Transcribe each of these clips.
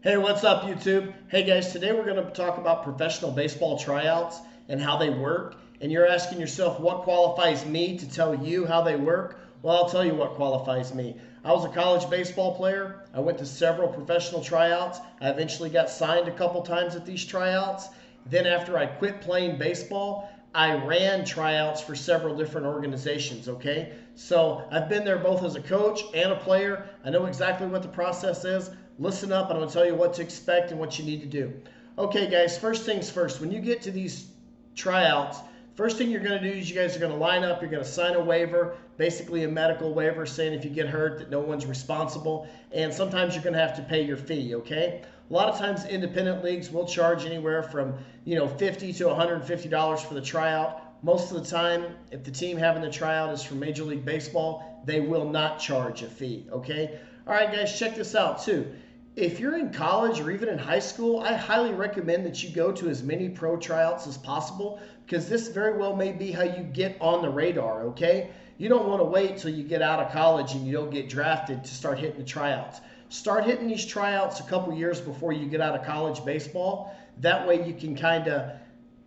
Hey, what's up, YouTube? Hey guys, today we're going to talk about professional baseball tryouts and how they work. And you're asking yourself, what qualifies me to tell you how they work? Well, I'll tell you what qualifies me. I was a college baseball player. I went to several professional tryouts. I eventually got signed a couple times at these tryouts. Then after I quit playing baseball, I ran tryouts for several different organizations, okay? So I've been there both as a coach and a player. I know exactly what the process is. Listen up, and I'm going to tell you what to expect and what you need to do. Okay, guys, first things first. When you get to these tryouts, first thing you're going to do is you guys are going to line up. You're going to sign a waiver, basically a medical waiver saying if you get hurt that no one's responsible. And sometimes you're going to have to pay your fee, okay? A lot of times independent leagues will charge anywhere from, $50 to $150 for the tryout. Most of the time, if the team having the tryout is from Major League Baseball, they will not charge a fee, okay? All right, guys, check this out too. If you're in college or even in high school, I highly recommend that you go to as many pro tryouts as possible because this very well may be how you get on the radar, okay? You don't want to wait till you get out of college and you don't get drafted to start hitting the tryouts. Start hitting these tryouts a couple years before you get out of college baseball. That way you can kind of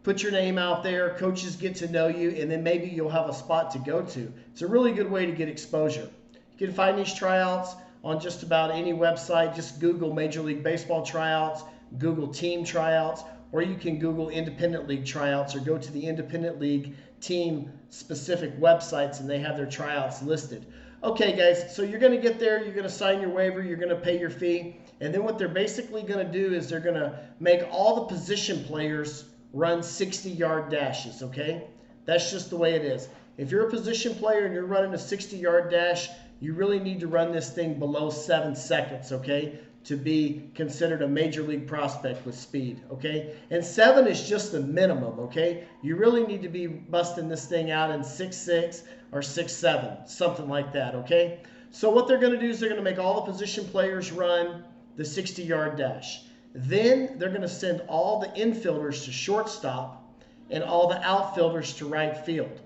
put your name out there, coaches get to know you, and then maybe you'll have a spot to go to. It's a really good way to get exposure. You can find these tryouts on just about any website. Just Google Major League Baseball tryouts, Google team tryouts, or you can Google independent league tryouts or go to the independent league team specific websites and they have their tryouts listed. Okay, guys, so you're going to get there, you're going to sign your waiver, you're going to pay your fee, and then what they're basically going to do is they're going to make all the position players run 60-yard dashes, okay? That's just the way it is. If you're a position player and you're running a 60-yard dash, you really need to run this thing below 7 seconds, okay, to be considered a major league prospect with speed, okay? And 7 is just the minimum, okay? You really need to be busting this thing out in 6'6" or 6'7", something like that, okay? So what they're going to do is they're going to make all the position players run the 60-yard dash. Then they're going to send all the infielders to shortstop and all the outfielders to right field.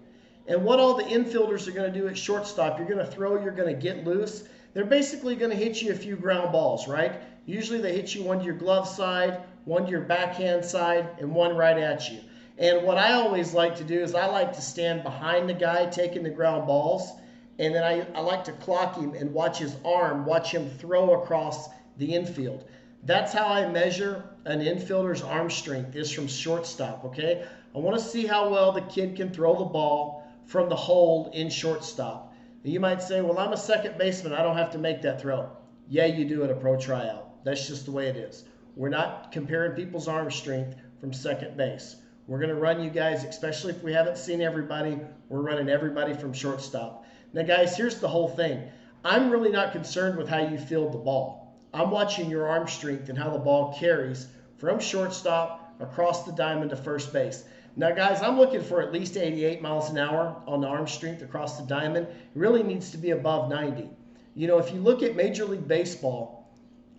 And what all the infielders are going to do at shortstop, you're going to throw, you're going to get loose. They're basically going to hit you a few ground balls, right? Usually they hit you one to your glove side, one to your backhand side, and one right at you. And what I always like to do is I like to stand behind the guy taking the ground balls, and then I like to clock him and watch his arm, watch him throw across the infield. That's how I measure an infielder's arm strength, is from shortstop, okay? I want to see how well the kid can throw the ball from the hole in shortstop. You might say, well, I'm a second baseman. I don't have to make that throw. Yeah, you do at a pro tryout. That's just the way it is. We're not comparing people's arm strength from second base. We're going to run you guys, especially if we haven't seen everybody, we're running everybody from shortstop. Now, guys, here's the whole thing. I'm really not concerned with how you field the ball. I'm watching your arm strength and how the ball carries from shortstop across the diamond to first base. Now, guys, I'm looking for at least 88 miles an hour on the arm strength across the diamond. It really needs to be above 90. You know, if you look at Major League Baseball,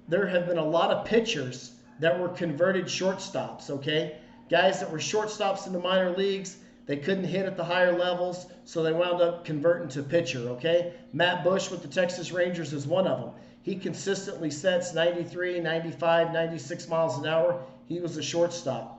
there have been a lot of pitchers that were converted shortstops, okay? Guys that were shortstops in the minor leagues, they couldn't hit at the higher levels, so they wound up converting to pitcher, okay? Matt Bush with the Texas Rangers is one of them. He consistently sets 93, 95, 96 miles an hour. He was a shortstop.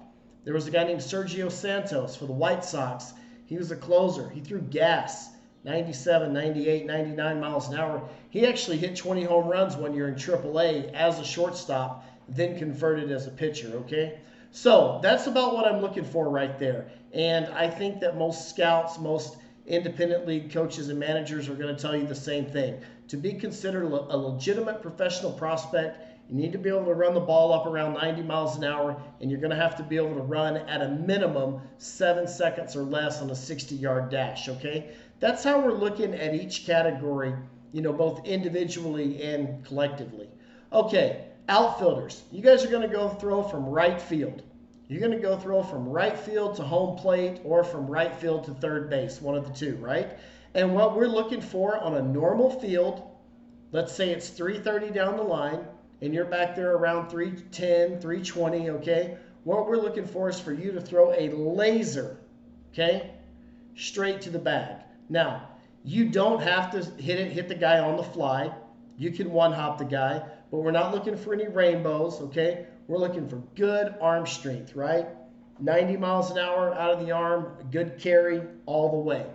There was a guy named Sergio Santos for the White Sox. He was a closer. He threw gas, 97, 98, 99 miles an hour. He actually hit 20 home runs one year in AAA as a shortstop, then converted as a pitcher, okay? So that's about what I'm looking for right there. And I think that most scouts, most independent league coaches and managers are going to tell you the same thing. To be considered a legitimate professional prospect, you need to be able to run the ball up around 90 miles an hour, and you're going to have to be able to run at a minimum 7 seconds or less on a 60-yard dash, okay? That's how we're looking at each category, both individually and collectively. Okay, outfielders. You guys are going to go throw from right field. You're going to go throw from right field to home plate or from right field to third base, one of the two, right? And what we're looking for on a normal field, let's say it's 330 down the line, and you're back there around 310, 320, okay? What we're looking for is for you to throw a laser, okay, straight to the bag. Now, you don't have to hit the guy on the fly. You can one-hop the guy, but we're not looking for any rainbows, okay? We're looking for good arm strength, right? 90 miles an hour out of the arm, good carry all the way.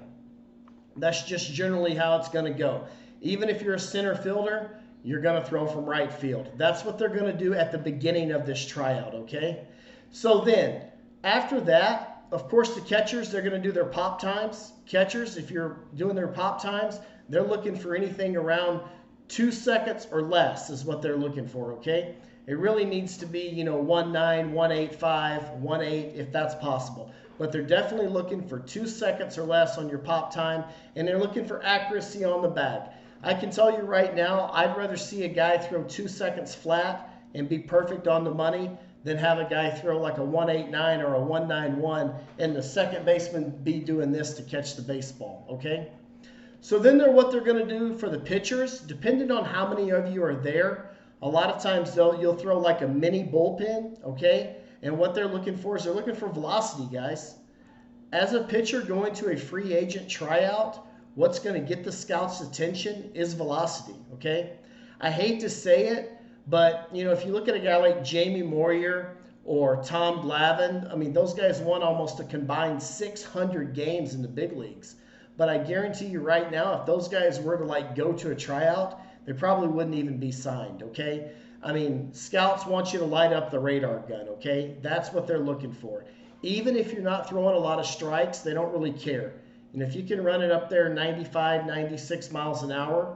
That's just generally how it's going to go. Even if you're a center fielder, you're going to throw from right field. That's what they're going to do at the beginning of this tryout, okay? So then, after that, of course, the catchers, they're going to do their pop times. Catchers, if you're doing their pop times, they're looking for anything around 2 seconds or less is what they're looking for, okay? It really needs to be, 1.9, 1.85, 1.8 if that's possible. But they're definitely looking for 2 seconds or less on your pop time, and they're looking for accuracy on the bag. I can tell you right now, I'd rather see a guy throw 2 seconds flat and be perfect on the money than have a guy throw like a 1.89 or a 1.91 and the second baseman be doing this to catch the baseball, okay? So then what they're going to do for the pitchers, depending on how many of you are there, a lot of times you'll throw like a mini bullpen, okay? And what they're looking for is they're looking for velocity, guys. As a pitcher going to a free agent tryout, what's going to get the scouts' attention is velocity, okay? I hate to say it, but, if you look at a guy like Jamie Moyer or Tom Glavine, I mean, those guys won almost a combined 600 games in the big leagues. But I guarantee you right now, if those guys were to go to a tryout, they probably wouldn't even be signed, okay? I mean, scouts want you to light up the radar gun, okay? That's what they're looking for. Even if you're not throwing a lot of strikes, they don't really care. And if you can run it up there 95, 96 miles an hour,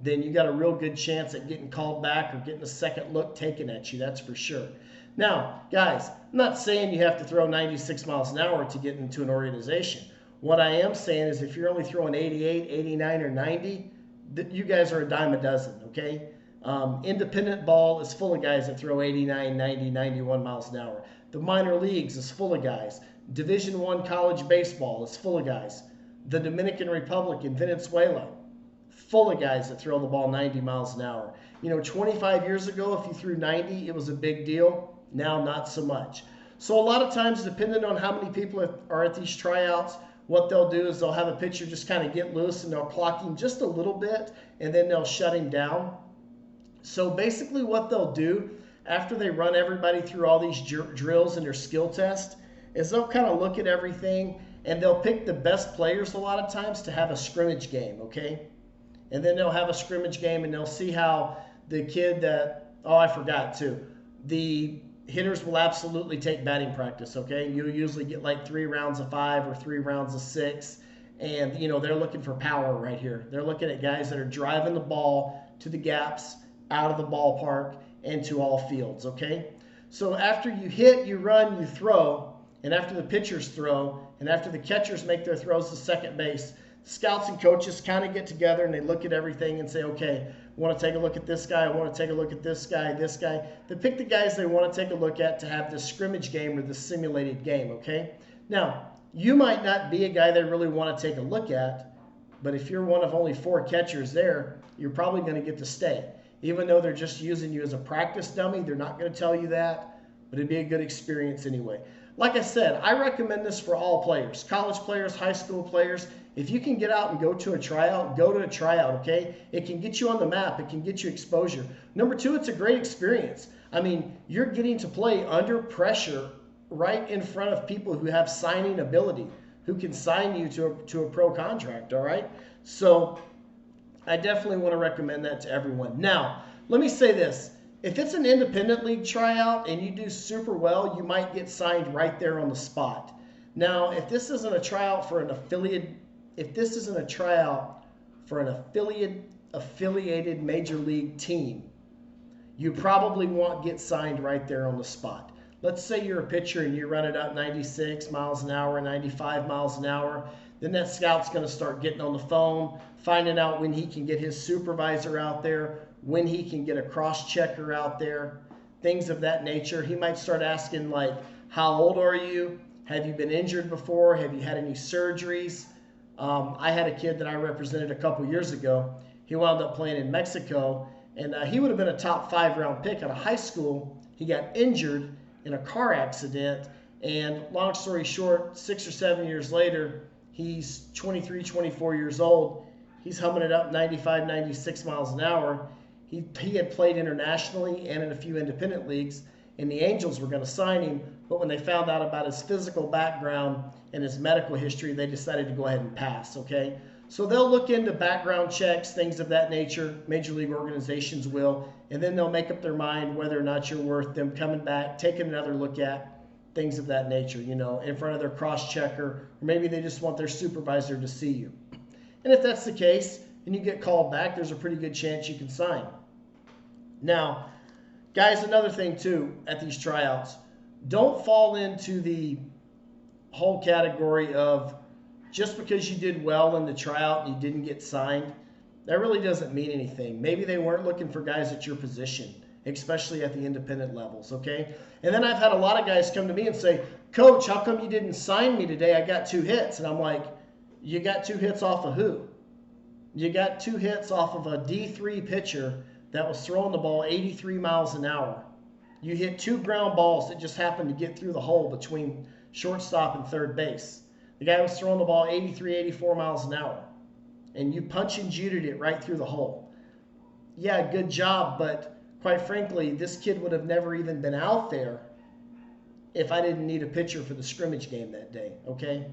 then you got a real good chance at getting called back or getting a second look taken at you, that's for sure. Now, guys, I'm not saying you have to throw 96 miles an hour to get into an organization. What I am saying is if you're only throwing 88, 89, or 90, you guys are a dime a dozen, okay? Independent ball is full of guys that throw 89, 90, 91 miles an hour. The minor leagues is full of guys. Division I college baseball is full of guys. The Dominican Republic and Venezuela, full of guys that throw the ball 90 miles an hour. 25 years ago, if you threw 90, it was a big deal. Now, not so much. So a lot of times, depending on how many people are at these tryouts, what they'll do is they'll have a pitcher just kind of get loose and they'll clock him just a little bit and then they'll shut him down. So basically what they'll do after they run everybody through all these drills and their skill test is they'll kind of look at everything and they'll pick the best players a lot of times to have a scrimmage game, okay? And then they'll have a scrimmage game and they'll see how the kid that, I forgot too, the hitters will absolutely take batting practice, okay? You'll usually get like 3 rounds of 5 or 3 rounds of 6. And, they're looking for power right here. They're looking at guys that are driving the ball to the gaps, out of the ballpark, and to all fields, okay? So after you hit, you run, you throw, and after the pitchers throw, and after the catchers make their throws to second base, scouts and coaches kind of get together and they look at everything and say, okay, I want to take a look at this guy, I want to take a look at this guy, this guy. They pick the guys they want to take a look at to have this scrimmage game or this simulated game, okay? Now, you might not be a guy they really want to take a look at, but if you're one of only 4 catchers there, you're probably going to get to stay. Even though they're just using you as a practice dummy, they're not going to tell you that, but it'd be a good experience anyway. Like I said, I recommend this for all players, college players, high school players. If you can get out and go to a tryout, go to a tryout, okay? It can get you on the map. It can get you exposure. Number 2, it's a great experience. I mean, you're getting to play under pressure right in front of people who have signing ability, who can sign you to a pro contract, all right? So I definitely want to recommend that to everyone. Now, let me say this. If it's an independent league tryout and you do super well, you might get signed right there on the spot. Now, if this isn't a tryout for an affiliate, affiliated major league team, you probably won't get signed right there on the spot. Let's say you're a pitcher and you run it up 96 miles an hour, 95 miles an hour. Then that scout's going to start getting on the phone, finding out when he can get his supervisor out there, when he can get a cross-checker out there, things of that nature. He might start asking like, how old are you? Have you been injured before? Have you had any surgeries? I had a kid that I represented a couple years ago. He wound up playing in Mexico, and he would have been a top 5-round pick out of high school. He got injured in a car accident, and long story short, 6 or 7 years later, he's 23, 24 years old. He's humming it up 95, 96 miles an hour. He had played internationally and in a few independent leagues, and the Angels were going to sign him, but when they found out about his physical background and his medical history, they decided to go ahead and pass, okay? So they'll look into background checks, things of that nature, major league organizations will, and then they'll make up their mind whether or not you're worth them coming back, taking another look at, things of that nature, you know, in front of their cross-checker, or maybe they just want their supervisor to see you. And if that's the case, and you get called back, there's a pretty good chance you can sign. Now, guys, another thing too at these tryouts, don't fall into the whole category of just because you did well in the tryout and you didn't get signed, that really doesn't mean anything. Maybe they weren't looking for guys at your position, especially at the independent levels, okay? And then I've had a lot of guys come to me and say, Coach, how come you didn't sign me today? I got 2 hits. And I'm like, you got 2 hits off of who? You got 2 hits off of a D3 pitcher that was throwing the ball 83 miles an hour. You hit 2 ground balls that just happened to get through the hole between shortstop and third base. The guy was throwing the ball 83, 84 miles an hour. And you punch and juded it right through the hole. Yeah, good job, but quite frankly, this kid would have never even been out there if I didn't need a pitcher for the scrimmage game that day, okay?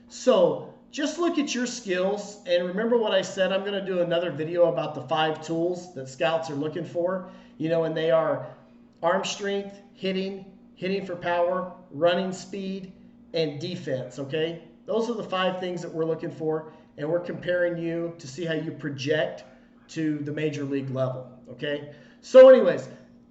So just look at your skills, and remember what I said. I'm going to do another video about the 5 tools that scouts are looking for, you know, and they are arm strength, hitting for power, running speed, and defense, okay? Those are the 5 things that we're looking for, and we're comparing you to see how you project to the major league level, okay? So anyways,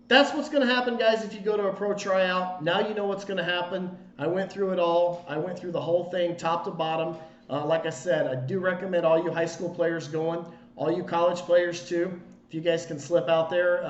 that's what's going to happen, guys, if you go to a pro tryout. Now you know what's going to happen. I went through it all. I went through the whole thing, top to bottom. Like I said, I do recommend all you high school players going, all you college players too. If you guys can slip out there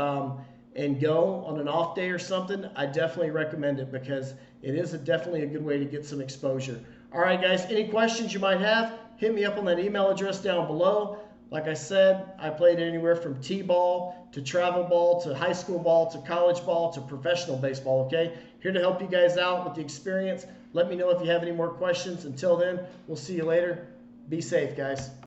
and go on an off day or something, I definitely recommend it because it is definitely a good way to get some exposure. All right, guys, any questions you might have, hit me up on that email address down below. Like I said, I played anywhere from T-ball to travel ball to high school ball to college ball to professional baseball, okay? Here to help you guys out with the experience. Let me know if you have any more questions. Until then, we'll see you later. Be safe, guys.